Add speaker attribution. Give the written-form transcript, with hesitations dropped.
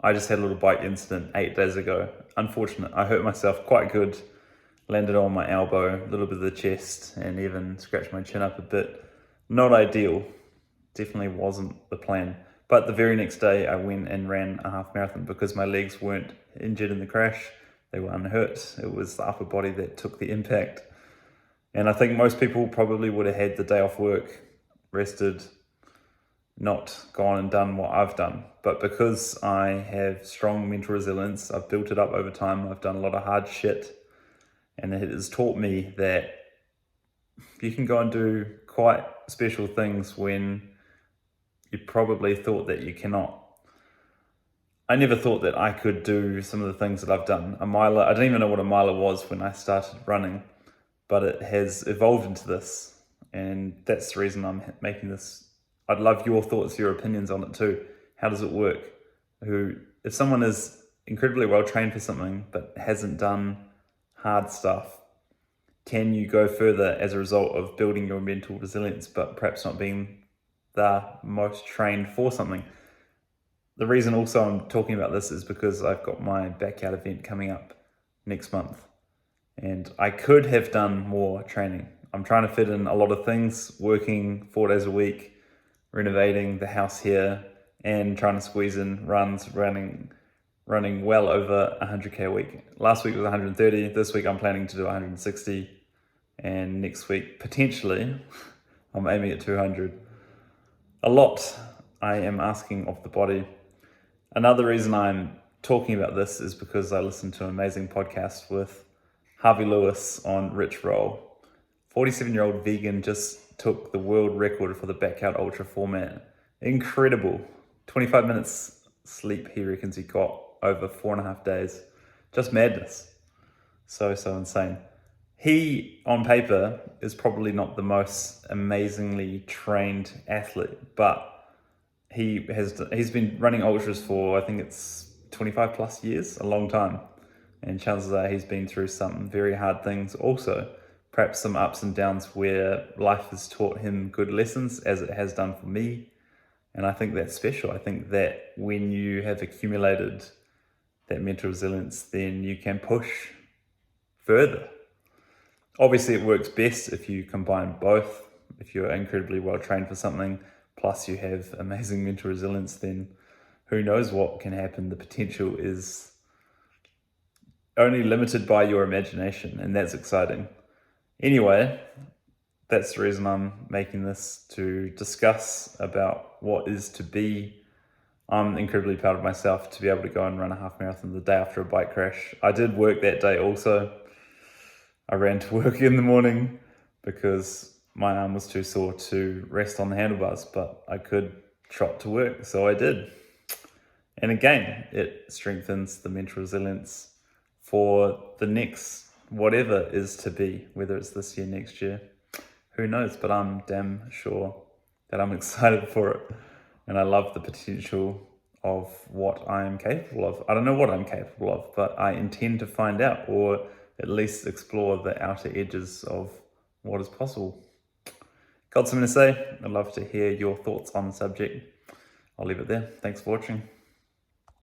Speaker 1: I just had a little bike incident 8 days ago. Unfortunate. I hurt myself quite good. Landed on my elbow, a little bit of the chest, and even scratched my chin up a bit. Not ideal. Definitely wasn't the plan. But the very next day I went and ran a half marathon because my legs weren't injured in the crash. They were unhurt. It was the upper body that took the impact. And I think most people probably would have had the day off work, rested, not gone and done what I've done. But because I have strong mental resilience, I've built it up over time. I've done a lot of hard shit. And it has taught me that you can go and do quite special things when you probably thought that you cannot. I never thought that I could do some of the things that I've done. A miler, I didn't even know what a miler was when I started running, but it has evolved into this. And that's the reason I'm making this. I'd love your thoughts, your opinions on it too. How does it work? If someone is incredibly well trained for something but hasn't done hard stuff, can you go further as a result of building your mental resilience but perhaps not being the most trained for something? The reason also I'm talking about this is because I've got my backyard event coming up next month and I could have done more training. I'm trying to fit in a lot of things, working 4 days a week, renovating the house here, and trying to squeeze in runs, running well over 100k a week. Last week was 130. This week I'm planning to do 160. And next week, potentially, I'm aiming at 200. A lot I am asking of the body. Another reason I'm talking about this is because I listened to an amazing podcast with Harvey Lewis on Rich Roll. 47-year-old vegan just took the world record for the Backyard Ultra format. Incredible. 25 minutes sleep he reckons he got over 4.5 days. Just madness. So insane. He, on paper, is probably not the most amazingly trained athlete, but he's been running ultras for, I think it's 25 plus years, a long time. And chances are he's been through some very hard things also. Perhaps some ups and downs where life has taught him good lessons, as it has done for me. And I think that's special. I think that when you have accumulated that mental resilience, then you can push further. Obviously, it works best if you combine both. If you're incredibly well trained for something, plus you have amazing mental resilience, then who knows what can happen. The potential is only limited by your imagination, and that's exciting. Anyway, that's the reason I'm making this, to discuss about what is to be. I'm incredibly proud of myself to be able to go and run a half marathon the day after a bike crash. I did work that day also. I ran to work in the morning because my arm was too sore to rest on the handlebars, but I could trot to work, so I did. And again, it strengthens the mental resilience for the next whatever is to be, whether it's this year, next year, who knows, but I'm damn sure that I'm excited for it. And I love the potential of what I am capable of. I don't know what I'm capable of, but I intend to find out, or at least explore the outer edges of what is possible. Got something to say? I'd love to hear your thoughts on the subject. I'll leave it there. Thanks for watching.